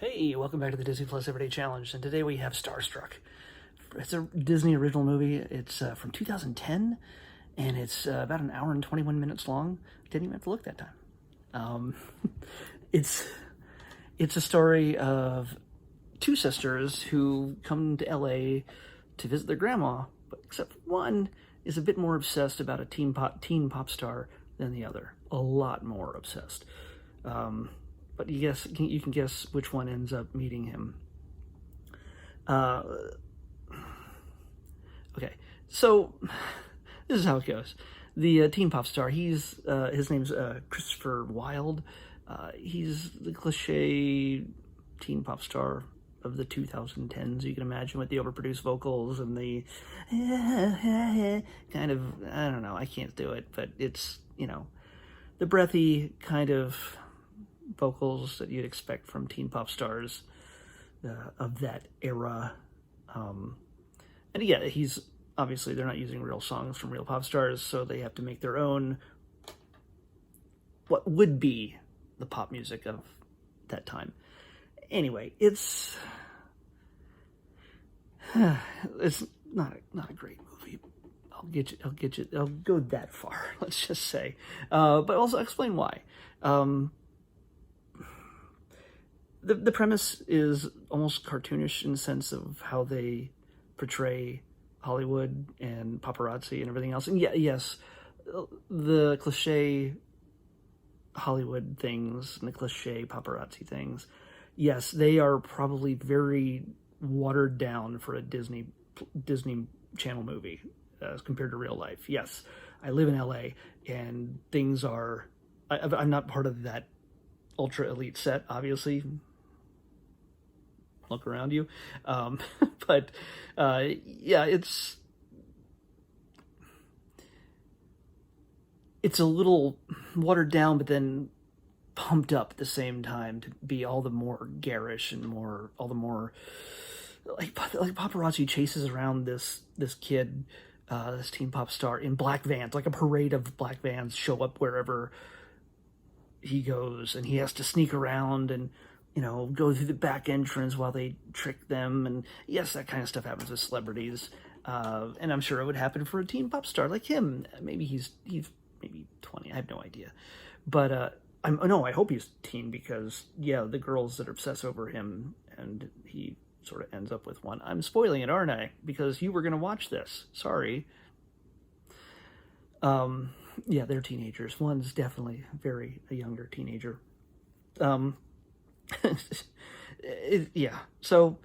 Hey, welcome back to the Disney Plus Everyday Challenge, and today we have Starstruck. It's a Disney original movie. It's from 2010, and it's about an hour and 21 minutes long. Didn't even have to look that time. It's a story of two sisters who come to LA to visit their grandma, but except one is a bit more obsessed about a teen pop star than the other. A lot more obsessed. But you can guess which one ends up meeting him. Okay, so this is how it goes. The teen pop star, his name's Christopher Wilde. He's the cliche teen pop star of the 2010s, you can imagine, with the overproduced vocals and the kind of, I don't know, I can't do it, but it's, the breathy kind of vocals that you'd expect from teen pop stars of that era. And yeah, he's obviously, they're not using real songs from real pop stars, so they have to make their own, what would be the pop music of that time. Anyway, it's not a great movie. I'll go that far, let's just say. But also explain why. The premise is almost cartoonish in the sense of how they portray Hollywood and paparazzi and everything else. And yes, the cliche Hollywood things and the cliche paparazzi things, yes, they are probably very watered down for a Disney Channel movie as compared to real life. Yes, I live in LA and things are, I'm not part of that ultra elite set, obviously. Look around you. But yeah, it's a little watered down, but then pumped up at the same time to be all the more garish and all the more like paparazzi chases around this kid, this teen pop star in black vans, like a parade of black vans show up wherever he goes, and he has to sneak around and go through the back entrance while they trick them. And yes, that kind of stuff happens with celebrities. And I'm sure it would happen for a teen pop star like him. Maybe he's maybe 20. I have no idea. But I hope he's teen, because yeah, the girls that obsess over him, and he sort of ends up with one. I'm spoiling it, aren't I? Because you were going to watch this. Sorry. Yeah, they're teenagers. One's definitely a younger teenager. Yeah, so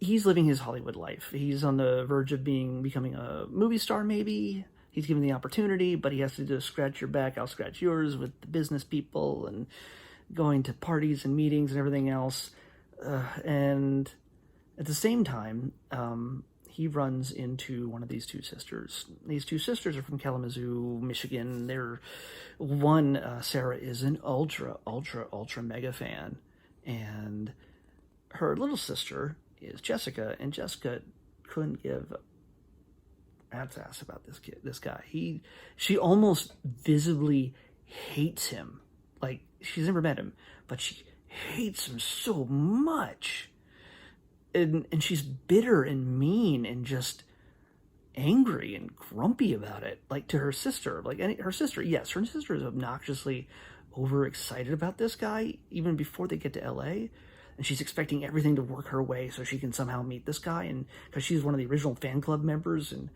he's living his Hollywood life. He's on the verge of becoming a movie star, maybe. He's given the opportunity, but he has to just scratch your back, I'll scratch yours, with the business people and going to parties and meetings and everything else. And at the same time, he runs into one of these two sisters. These two sisters are from Kalamazoo, Michigan. Sarah is an ultra mega fan. And her little sister is Jessica, and Jessica couldn't give a rat's ass about this guy. She almost visibly hates him. Like, she's never met him, but she hates him so much. And she's bitter and mean and just angry and grumpy about it, like to her sister. Her sister is obnoxiously overexcited about this guy even before they get to LA, and she's expecting everything to work her way so she can somehow meet this guy, and because she's one of the original fan club members. And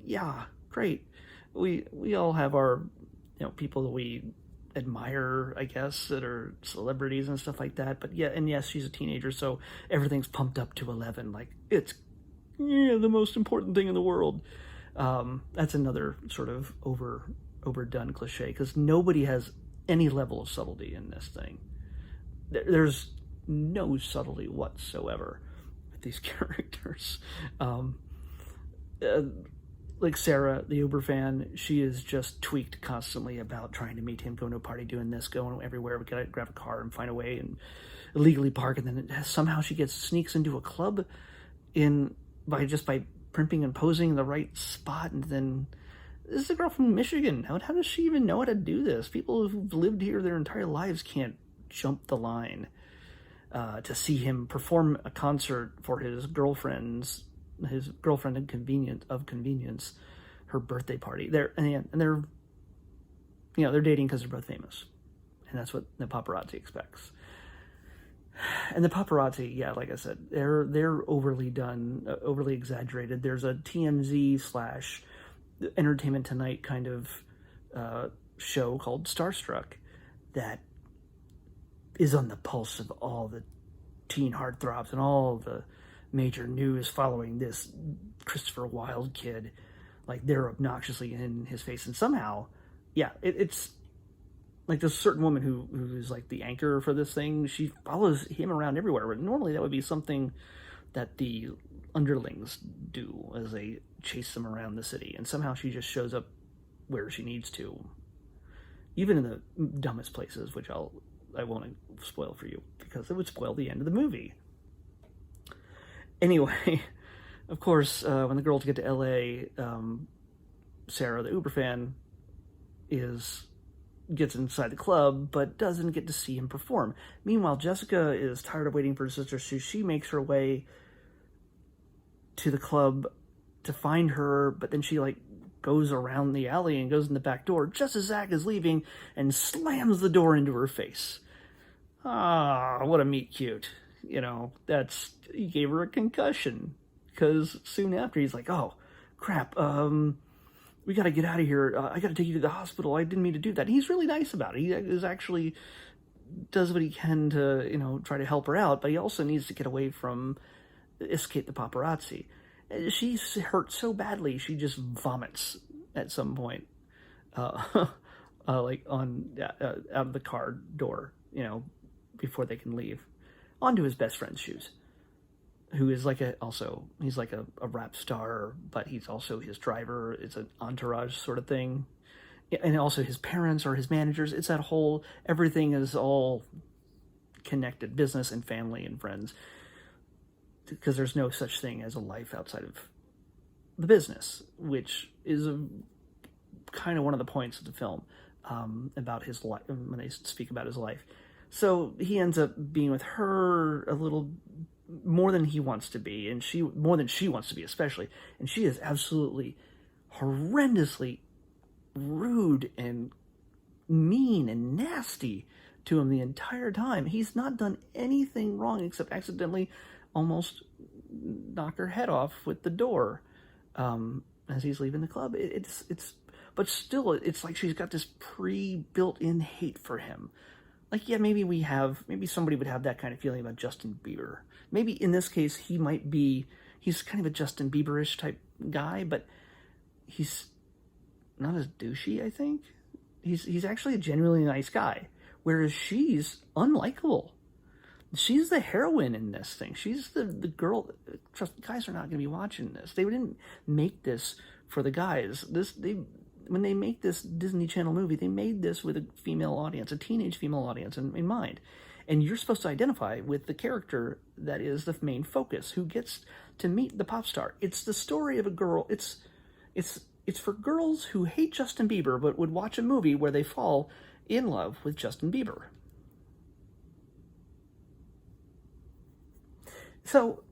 yeah, great. We all have our people that we admire, I guess, that are celebrities and stuff like that. But yeah, and yes, she's a teenager, so everything's pumped up to 11, like it's the most important thing in the world. That's another sort of overdone cliche, because nobody has any level of subtlety in this thing. There's no subtlety whatsoever with these characters. Like Sarah, the Uber fan, she is just tweaked constantly about trying to meet him, going to a party, doing this, going everywhere. We gotta grab a car and find a way and illegally park, and then somehow she sneaks into a club by primping and posing in the right spot. And then this is a girl from Michigan. How does she even know how to do this? People who've lived here their entire lives can't jump the line to see him perform a concert for his girlfriend of convenience, her birthday party. They're dating because they're both famous, and that's what the paparazzi expects. And the paparazzi, yeah, like I said, they're overly done, overly exaggerated. There's a TMZ / Entertainment Tonight kind of show called Starstruck that is on the pulse of all the teen heartthrobs and all the major news following this Christopher Wilde kid. Like, they're obnoxiously in his face, and somehow, yeah, it's like this certain woman who's like the anchor for this thing. She follows him around everywhere, but normally that would be something that the underlings do as they chase them around the city, and somehow she just shows up where she needs to, even in the dumbest places, which I won't spoil for you because it would spoil the end of the movie. Anyway, of course, when the girls get to LA, Sarah, the Uber fan, gets inside the club, but doesn't get to see him perform. Meanwhile, Jessica is tired of waiting for her sister, so she makes her way to the club to find her, but then she, goes around the alley and goes in the back door just as Zach is leaving and slams the door into her face. Ah, what a meet cute. He gave her a concussion, because soon after he's like, oh, crap, we got to get out of here. I got to take you to the hospital. I didn't mean to do that. And he's really nice about it. He is actually does what he can to, try to help her out, but he also needs to get away from, escape the paparazzi. She's hurt so badly, she just vomits at some point, out of the car door, before they can leave, onto his best friend's shoes, who is he's like a rap star, but he's also his driver. It's an entourage sort of thing. And also his parents or his managers. It's that whole, everything is all connected, business and family and friends, because there's no such thing as a life outside of the business, which is kind of one of the points of the film, about his life, when they speak about his life. So he ends up being with her a little more than he wants to be, and more than she wants to be, especially. And she is absolutely horrendously rude and mean and nasty to him the entire time. He's not done anything wrong except accidentally almost knock her head off with the door as he's leaving the club. But still, it's like she's got this pre-built-in hate for him. Maybe somebody would have that kind of feeling about Justin Bieber. Maybe in this case, he's kind of a Justin Bieber-ish type guy, but he's not as douchey, I think. He's actually a genuinely nice guy, whereas she's unlikable. She's the heroine in this thing. She's the girl. Trust, guys are not going to be watching this. They didn't make this for the guys. When they make this Disney Channel movie, they made this with a female audience, a teenage female audience in mind. And you're supposed to identify with the character that is the main focus, who gets to meet the pop star. It's the story of a girl. It's for girls who hate Justin Bieber but would watch a movie where they fall in love with Justin Bieber. So,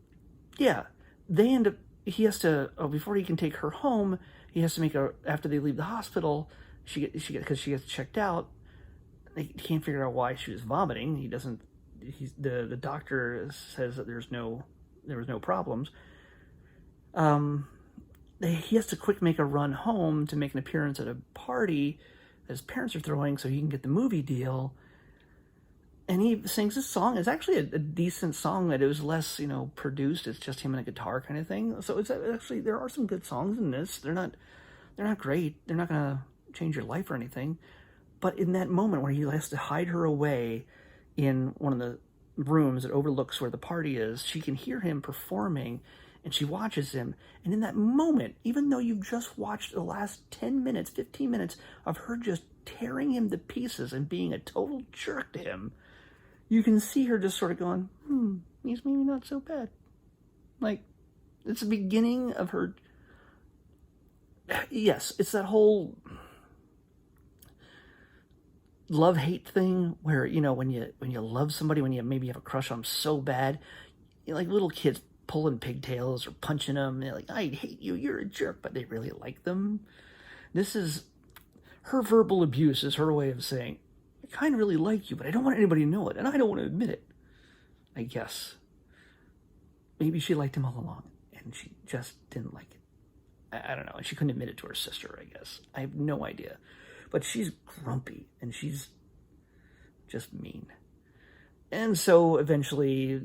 yeah, they end up, he has to, before he can take her home, he has to make after they leave the hospital, because she gets checked out, they can't figure out why she was vomiting. The doctor says that there was no problems. He has to quick make a run home to make an appearance at a party that his parents are throwing so he can get the movie deal. And he sings this song. It's actually a decent song, that it was less, produced. It's just him and a guitar kind of thing. So it's actually, there are some good songs in this. They're not great. They're not going to change your life or anything. But in that moment where he has to hide her away in one of the rooms that overlooks where the party is, she can hear him performing, and she watches him. And in that moment, even though you've just watched the last 10 minutes, 15 minutes of her just tearing him to pieces and being a total jerk to him, you can see her just sort of going, he's maybe not so bad. It's the beginning of her. Yes, it's that whole love-hate thing where, when you love somebody, when you maybe have a crush on them so bad, like little kids pulling pigtails or punching them, they're like, I hate you, you're a jerk, but they really like them. This is her verbal abuse, is her way of saying, I kind of really like you, but I don't want anybody to know it, and I don't want to admit it. I guess. Maybe she liked him all along, and she just didn't like it. I don't know. She couldn't admit it to her sister, I guess. I have no idea. But she's grumpy, and she's just mean. And so eventually,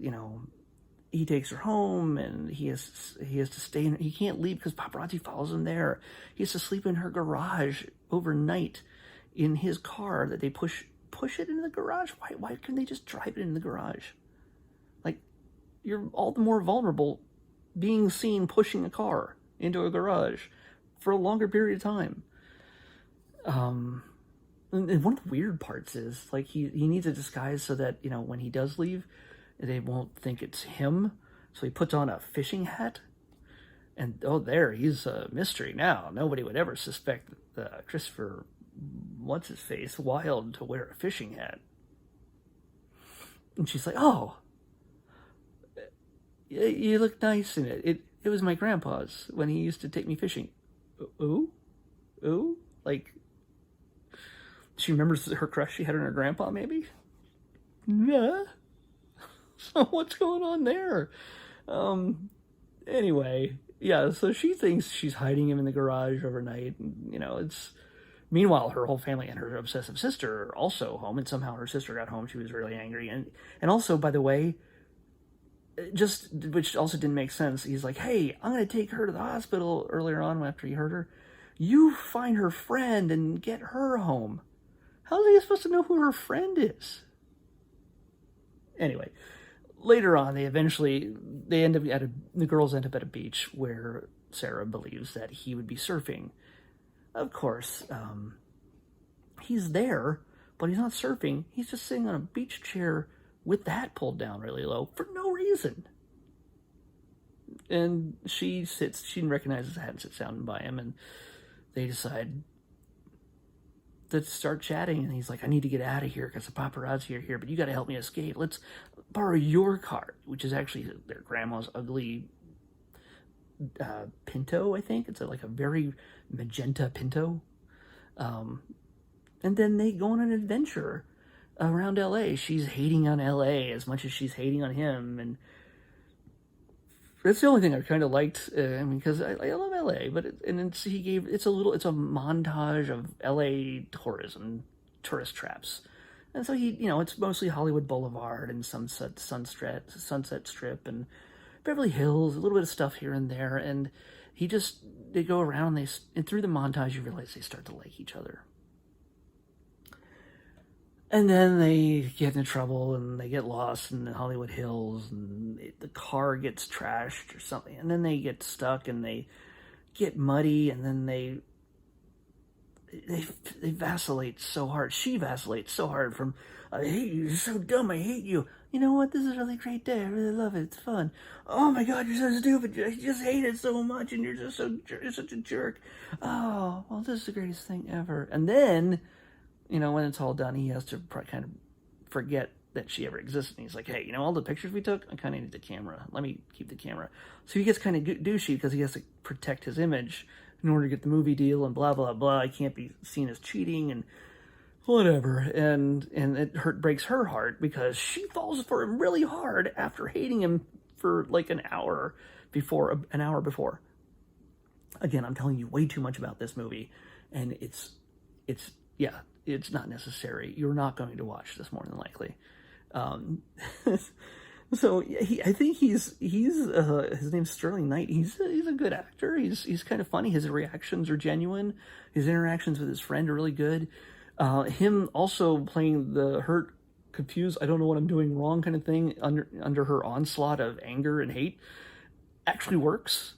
he takes her home, and he has to stay. He can't leave because paparazzi follows him there. He has to sleep in her garage overnight in his car that they push it into the garage. Why couldn't they just drive it in the garage? Like, you're all the more vulnerable being seen pushing a car into a garage for a longer period of time. And one of the weird parts is, like, he needs a disguise so that, when he does leave, they won't think it's him. So he puts on a fishing hat. And, there, he's a mystery now. Nobody would ever suspect Christopher, what's-his-face, Wilde to wear a fishing hat. And she's like, oh, you look nice in it. It was my grandpa's when he used to take me fishing. Ooh? Like, she remembers her crush she had on her grandpa, maybe? Yeah. So what's going on there? Anyway, yeah, so she thinks she's hiding him in the garage overnight. And, it's... Meanwhile, her whole family and her obsessive sister are also home, and somehow her sister got home. She was really angry. And also, by the way, which also didn't make sense, he's like, hey, I'm going to take her to the hospital earlier on after he hurt her. You find her friend and get her home. How is he supposed to know who her friend is? Anyway, later on, the girls end up at a beach where Sarah believes that he would be surfing. Of course, he's there, but he's not surfing. He's just sitting on a beach chair with the hat pulled down really low for no reason. And she recognizes the hat and sits down by him, and they decide to start chatting. And he's like, I need to get out of here because the paparazzi are here, but you got to help me escape. Let's borrow your car, which is actually their grandma's ugly Pinto, I think. It's like a very magenta Pinto. And then they go on an adventure around LA. She's hating on LA as much as she's hating on him, and that's the only thing I kind of liked. Because I love LA, but it's a montage of LA tourism, tourist traps, and so it's mostly Hollywood Boulevard and Sunset Strip and Beverly Hills, a little bit of stuff here and there, and they go around, and through the montage you realize they start to like each other. And then they get into trouble, and they get lost in the Hollywood Hills, and the car gets trashed or something, and then they get stuck, and they get muddy, and then they vacillate so hard. She vacillates so hard from, I hate you, you're so dumb, I hate you. You know what, this is a really great day, I really love it, it's fun. Oh my god, you're so stupid, I just hate it so much, and you're such a jerk. Oh, well, this is the greatest thing ever. And then, when it's all done, he has to kind of forget that she ever existed. And he's like, hey, all the pictures we took, I kind of need the camera. Let me keep the camera. So he gets kind of douchey because he has to protect his image in order to get the movie deal and blah, blah, blah. He can't be seen as cheating and whatever. And it breaks her heart because she falls for him really hard after hating him for like an hour before. Again, I'm telling you way too much about this movie, and it's not necessary. You're not going to watch this more than likely. So I think his name's Sterling Knight. He's a good actor. He's kind of funny. His reactions are genuine. His interactions with his friend are really good. Him also playing the hurt, confused, I don't know what I'm doing wrong kind of thing under her onslaught of anger and hate actually works.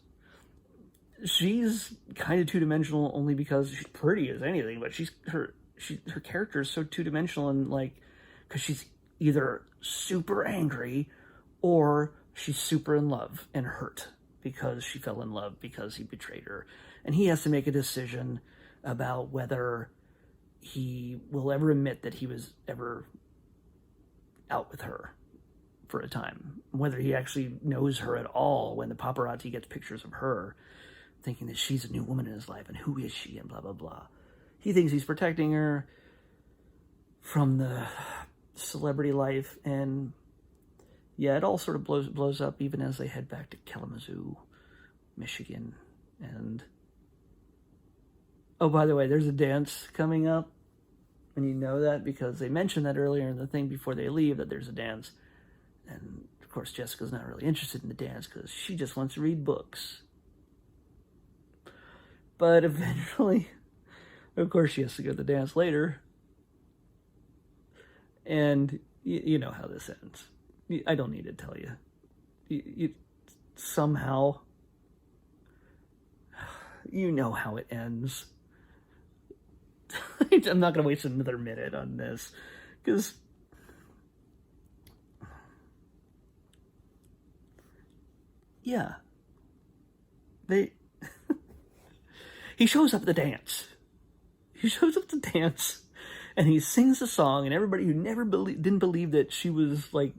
She's kind of two-dimensional only because she's pretty as anything, but her character is so two-dimensional, and because she's either super angry or she's super in love and hurt because she fell in love because he betrayed her, and he has to make a decision about whether he will ever admit that he was ever out with her for a time. Whether he actually knows her at all when the paparazzi gets pictures of her, thinking that she's a new woman in his life and who is she and blah, blah, blah. He thinks he's protecting her from the celebrity life, and yeah, it all sort of blows up even as they head back to Kalamazoo, Michigan. And oh, by the way, there's a dance coming up, and you know that because they mentioned that earlier in the thing before they leave, that there's a dance. And of course, Jessica's not really interested in the dance because she just wants to read books. But eventually, of course, she has to go to the dance later. And you know how this ends. I don't need to tell you. You somehow, you know how it ends. I'm not going to waste another minute on this, because yeah, he shows up at the dance. He shows up to dance, and he sings a song, and everybody who never didn't believe that she was like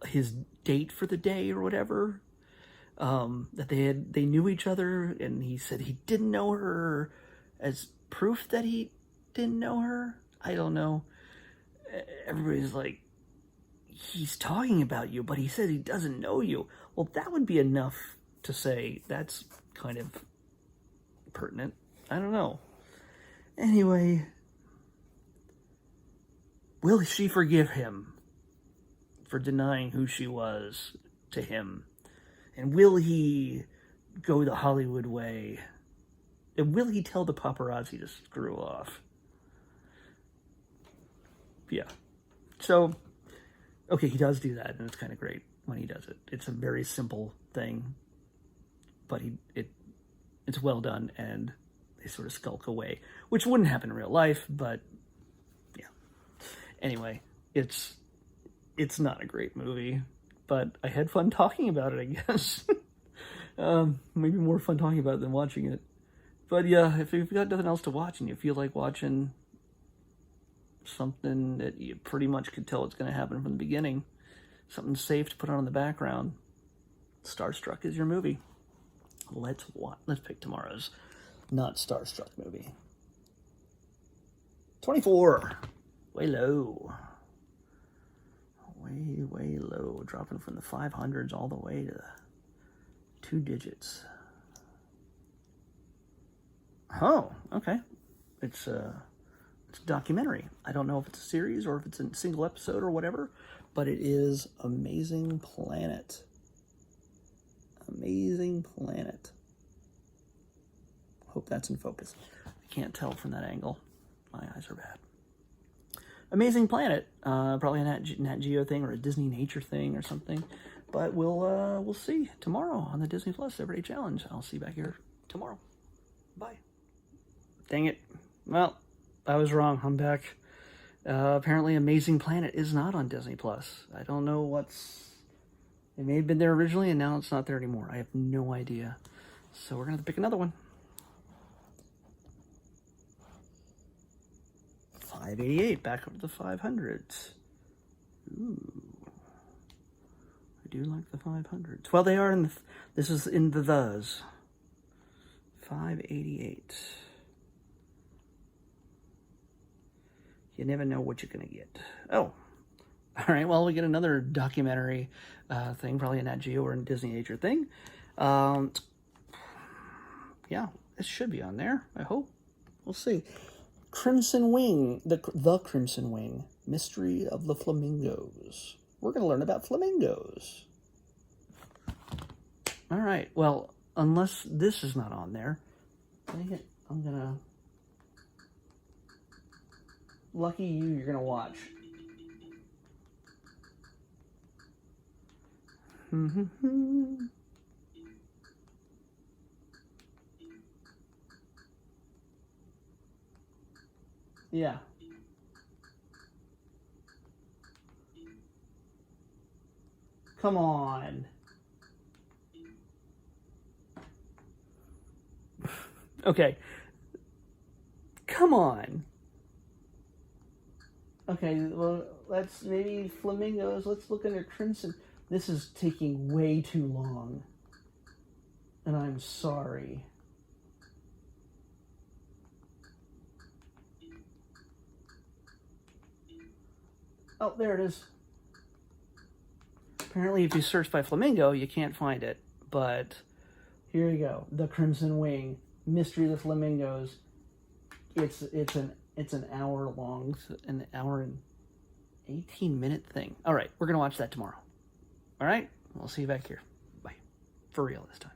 his date for the day or whatever, that they knew each other, and he said he didn't know her as proof that he didn't know her. I don't know. Everybody's like, he's talking about you, but he said he doesn't know you. Well, that would be enough to say that's kind of pertinent. I don't know. Anyway, will she forgive him for denying who she was to him? And will he go the Hollywood way? And will he tell the paparazzi to screw off? Yeah. So, okay, he does do that, and it's kind of great when he does it. It's a very simple thing, but it's well done, and they sort of skulk away, which wouldn't happen in real life, but yeah. Anyway, it's not a great movie, but I had fun talking about it, I guess. Maybe more fun talking about it than watching it. But yeah, if you've got nothing else to watch and you feel like watching something that you pretty much could tell what's going to happen from the beginning, something safe to put on in the background, Starstruck is your movie. Let's pick tomorrow's not Starstruck movie. 24. Way low. Way low. Dropping from the 500s all the way to 2 digits. Oh, okay. It's a documentary. I don't know if it's a series or if it's a single episode or whatever, but it is Amazing Planet. Amazing Planet. Hope that's in focus. I can't tell from that angle. My eyes are bad. Amazing Planet. Probably a Nat Geo thing or a Disney Nature thing or something. But we'll see tomorrow on the Disney Plus Everyday Challenge. I'll see you back here tomorrow. Bye. Dang it. Well, I was wrong. I'm back. Apparently Amazing Planet is not on Disney Plus. I don't know it may have been there originally and now it's not there anymore. I have no idea. So we're going to have to pick another one. 588, back up to the 500s. Ooh. I do like the 500s. Well, they are this is in the thes. 588. You never know what you're going to get. Oh, all right. Well, we get another documentary thing, probably a Nat Geo or a Disney Nature thing. Yeah, it should be on there, I hope. We'll see. Crimson Wing, the Crimson Wing, Mystery of the Flamingos. We're going to learn about flamingos. All right. Well, unless this is not on there, dang it, I'm going to... Lucky you're going to watch. Yeah. Come on. Okay. come on. Okay, well, let's maybe flamingos. Let's look under crimson. This is taking way too long. And I'm sorry. Oh, there it is. Apparently, if you search by flamingo, you can't find it. But here you go. The Crimson Wing. Mystery of the Flamingos. It's an hour long, an hour and 18-minute thing. All right, we're going to watch that tomorrow. All right? We'll see you back here. Bye. For real this time.